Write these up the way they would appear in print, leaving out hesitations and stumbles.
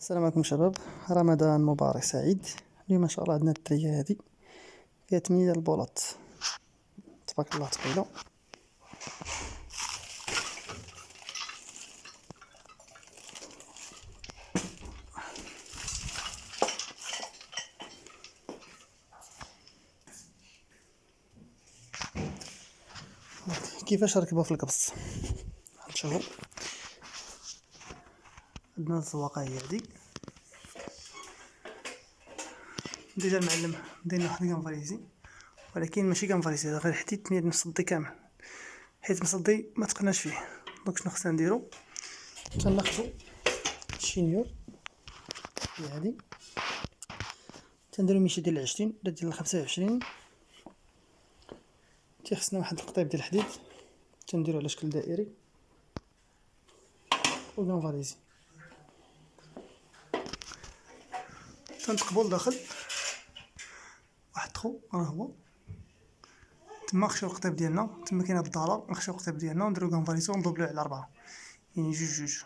السلام عليكم شباب، رمضان مبارك سعيد. اليوم ان شاء الله عندنا التريه هذه فيها 8 البولات، تبارك الله ثقيله. كيفاش نركبوها في الكبص؟ نشوفوا. عندنا الزواقه هي هذه، ديجا المعلم داير واحد كنفريزي، ولكن ماشي كنفريزي، هذا غير حديد مصدي كامل، حيت مصدي ما تقناش فيه. دونك شنو خصنا نديرو؟ تناخدو الشينيور هي هذه، تنديرو ميشي ديال 20 ولا ديال 25. تيخصنا واحد القطيب ديال الحديد، تنديرو على شكل دائري وكنفاليزي، تنتقبو لداخل واحد خو راه هو تما. نخشيو القطيب ديالنا تما، كاينه الضاله، نخشيو القطيب ديالنا ونديرو كنفاليزو وندوبلوه على 4، يعني جوج.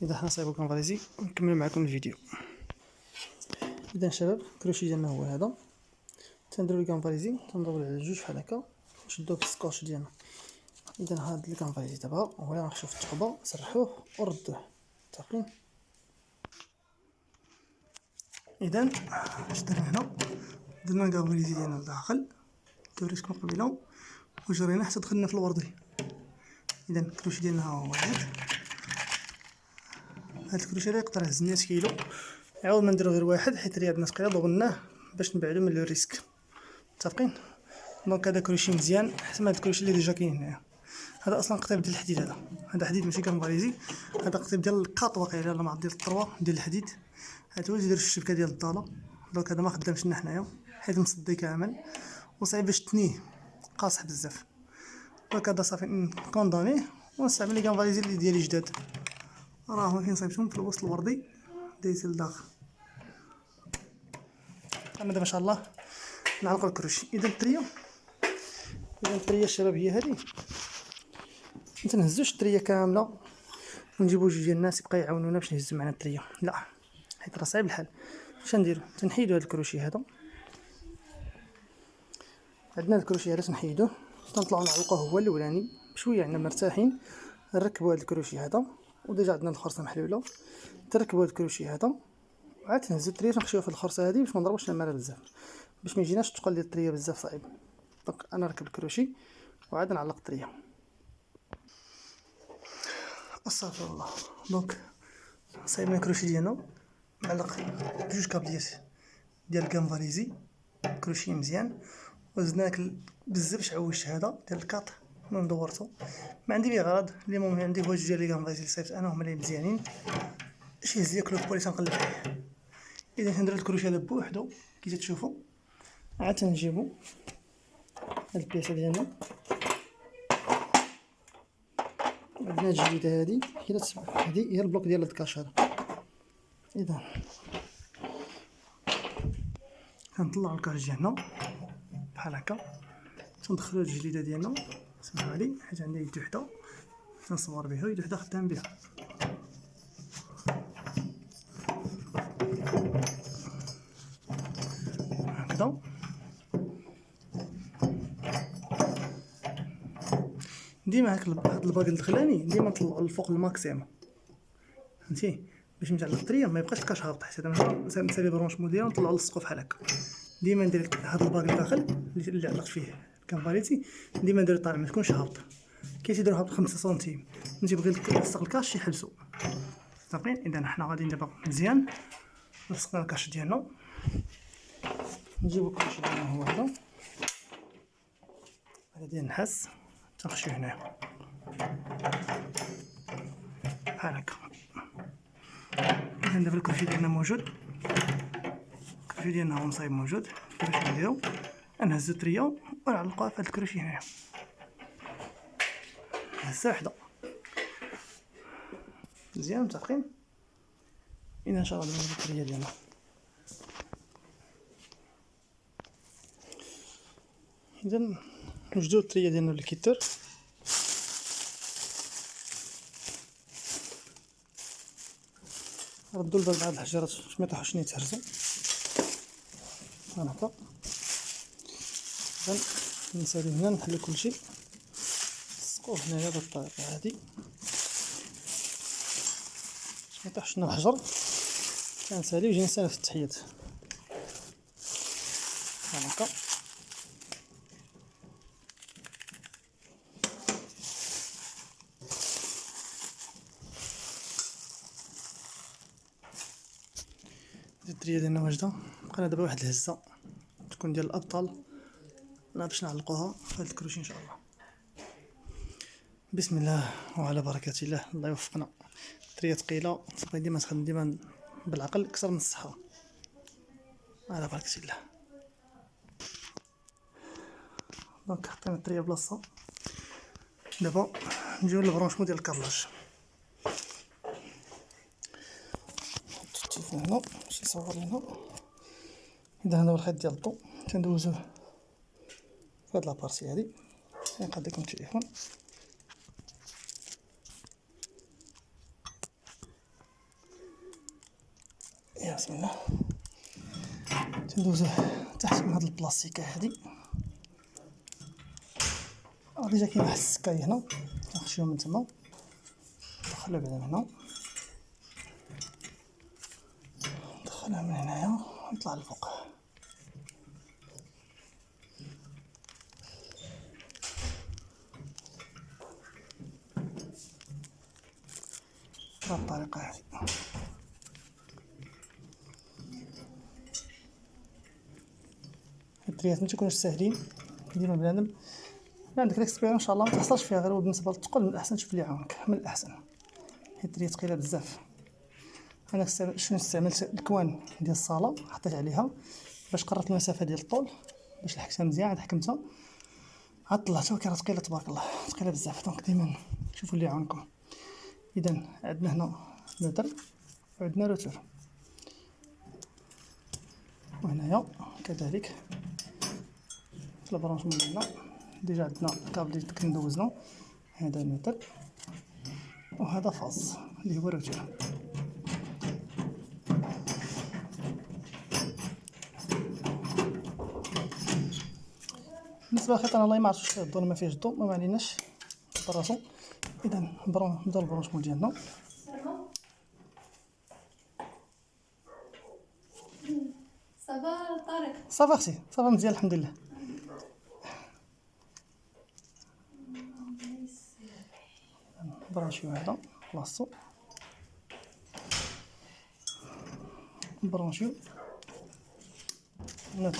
اذا حنا صايبو كنفاليزي نكمل معكم الفيديو. اذا شباب الكروشي ديالنا هو هذا، تنديرو الكنفاليزي تنضربو على جوج بحال هكا، نشدوه بالسكوتش ديالنا. اذا هاد الكنفاليزي دابا ولا نخشيو في الثقبه، نسرحوه وردوه، متفقين؟ اذا اش درنا هنا؟ درنا الكنفاليزي ديالنا لداخل كوريتكم قبيله وجرينا حتى دخلنا في الوردي. اذا الكروشي ديالنا هو هاد الكروشي هذا يقدر يهز 100 كيلو، عاود ما نديرو غير واحد حيت رياضنا ثقيله، ضغناه باش نبعدو من لو ريسك، متفقين؟ دونك هذا كروشي مزيان احسن من هاد الكروشي اللي ديجا كاين هنايا. هذا اصلا قطيب ديال الحديد، هذا حديد ماشي كنفاليزي، هذا قطيب ديال الكاط واقيلا، ولا ما ديال الطروا ديال الحديد. هذا هو اللي يدير الشبكه ديال الضاله. دونك هذا ما خدامش لنا حنايا حيت مصدي كامل وصعيب باش تنيه، قاصح بزاف. دونك هذا صافي نكوندونيه ونستعمل لي كنفاليزي اللي ديالي جداد، راه فين صايبتهم في الوسط الوردي دايز لداخل. انا دابا ان شاء الله نعلقو الكروشي. اذا التريه الشباب هي هذه، متنهزوش التريه كامله ونجيبو جوج ديال الناس يبقى يعاونونا باش نهزو معنا التريه، لا، حيت راه صعيب الحال. اش نديرو؟ تنحيدو هاد الكروشي هذا، عندنا الكروشي هذا تنحيدوه، تنطلعو نعلقوه هو الاولاني بشويه، عندنا مرتاحين. نركبو هاد الكروشي هذا، وديجا عندنا الخرصه محلوله، تركبو هاد الكروشي هذا وعاد تنهزو التريه، تنخشيوها في الخرصه هذه باش ما نضربوش المره بزاف، باش ما يجيناش الثقل ديال التريه بزاف صعيب. دونك انا نركب الكروشي وعاد نعلق التريه. استغفر الله. دونك صايبنا الكروشي ديالنا معلق بجوج كابليات ديال الكنفاليزي، كروشي مزيان، وزدنا داك بالزبش عوجت هذا ديال الكاط من دورته، ما عندي بيه غرض. المهم عندي هو جوج ديال لي كنفاليزي صيفط انا، هما اللي مزيانين، شي هز ليا كلوب بولي تنقلب فيه. اذا تندير الكروشي هذا بوحدو كي تشوفوا، عاد تنجيبو هاد البياسه ديالنا، عندنا الجديده هادي هي هادي هي البلوك ديال الدكاش هذا. اذا كنطلعو الكاش ديالنا بحال هكا، تندخلو الجديده ديالنا، سمحوا لي حيت عندي يد وحده تنصور بها ويد وحده خدام بها، هكذا. ديما هاد الباك الدخلاني ديما نطلعو الفوق الماكسيموم، فهمتي؟ باش نتعلق الطريه ما يبقاش الكاش هابط، حيت انا نسالي برونشمون ديالو ونطلعو للسقو بحال هكا. ديما ندير هاد الباك الداخل اللي علقت فيه الكنفاليزي، ديما ندير طالع ما تكونش هابط، كي تيديرو هابط 5 سنتيم نجي بغي نلصق الكاش يحبسو، متفقين؟ اذا حنا غاديين دابا مزيان، لصقنا الكاش ديالنا، نجيبو الكاش ديالنا هو هذا ديال النحاس، تنخشيو هنايا بحال هكا. اذا دابا الكرشي ديالنا موجود، الكرشي ديالنا هو مصايب موجود. كيفاش نديرو؟ نهزو التريه ونعلقوها في هاد الكروشي هنايا، هزه وحده مزيان، متفقين؟ اذا ان شاء الله نهزو التريه ديالنا. اذا نوجدو التريه ديالنا بالكيتر، ردوا البال مع هاد الحجرات باش ما يطيحوش يتهرسوا. هكا اذا نسالي هنا نحلو كلشي نلصقوه هنايا بهاد الطريقه هادي باش ما يطيحش لنا الحجر. كنسالي وجينا نستانف في التحيات. هكا الدريه ديالنا واجده. بقينا دابا واحد الهزه تكون ديال الابطال باش نعلقوها في هاد الكروشي ان شاء الله. بسم الله وعلى بركه الله. الله يوفقنا. الدريه ثقيله، تبقى ديما تخدم ديما بالعقل اكثر من الصحه. على بركه الله. دونك حطينا الدريه بلاصتها. دابا نجيو للبرونشمون ديال الكابلاج. نحط التليفون هنا باش يصور لينا. اذا هذا هو الخيط ديال الضو تندوزوه في هاد لابارتي هادي. نقاد لكم التليفون. يا بسم الله. تندوزوه تحت من هاد البلاستيكه هادي. ديجا كاين واحد السكاي هنا نخشيو من تما ندخلها بعدا من هنا ندخلها من هنايا ونطلع للفوق. بهاد الطريقه هادي. الدريات متيكونوش ساهلين. ديما بنادم عندك الاكسبيريونس ان شاء الله ما تحصلش فيها، غير بالنسبه للثقل من الاحسن تشوف اللي يعاونك من الاحسن، حيت الدريه ثقيله بزاف. انا شنو استعملت الكوان ديال الصاله حطيت عليها باش قررت المسافه ديال الطول باش لحقتها مزيان. عاد حكمتها عاد طلعتها وكانت ثقيله تبارك الله، ثقيله بزاف. دونك ديما شوفوا اللي يعاونكم. اذا عندنا هنا نوتر وعندنا روتور، وهنايا كذلك في البرونشمون ديالنا ديجا عندنا الكابل اللي كنا دوزنا. هذا نوتر وهذا فاز اللي هو روتور. بالنسبه للخيط انا والله ما عرفتش فيه الضوء ما فيهش الضوء، ما عليناش براسو. اذا نبداو البرونشمون ديالنا. صافا طارق صافا اختي صافا مزيان الحمد لله. برونشيو هذا بلاصتو، برونشيو نوتر.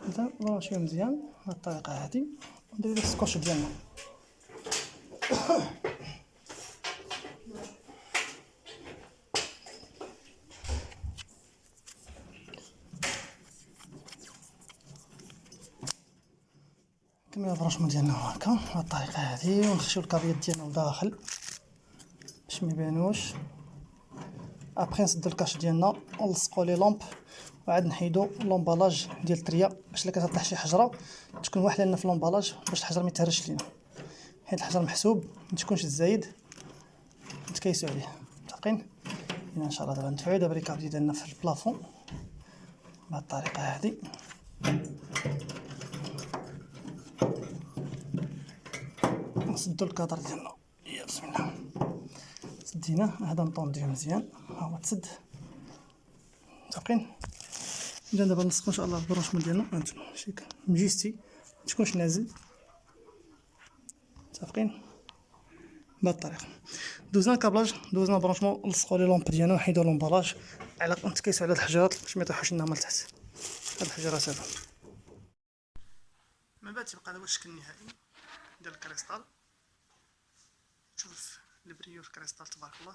إذا برونشيو مزيان بهاد الطريقة هادي ونديرو داك السكوتش ديالنا. كملنا البرونشمون ديالنا هاكا بهاد الطريقة هادي، ونخشيو الكابيات ديالنا لداخل باش ميبانوش. ابخي نسدو الكاش ديالنا ونلصقو لي لومب، وعاد نحيدو لومبالاج ديال التريا باش الا كتطيح شي حجره تكون واحده لنا في لومبالاج باش الحجر ما يتهرش لينا، حيت الحجر محسوب ما تكونش الزايد نتكيسو عليه. متفقين؟ ان شاء الله دابا ندفعو دابا لي كابل ديالنا في البلافون بهاد الطريقه هادي. نسدو الكادر ديالنا. يا بسم الله. سديناه. هذا نطونديه مزيان ها هو تسد. متفقين؟ نجي دابا نلصقو ان شاء الله البرونشمون ديالنا. هانتوما شيك مجيستي متكونش نازل. متفقين؟ بهاد الطريقه دوزنا الكابلاج، دوزنا البرونشمون، لصقوا لي لومب ديالنا وحيدو لومبالاج على نتكيسو على هاد الحجرات باش ما يطيحوش لنا من التحت. هاد الحجرات هادو من بعد تيبقى هذا هو الشكل النهائي ديال الكريستال. شوف البريو في الكريستال تبارك الله.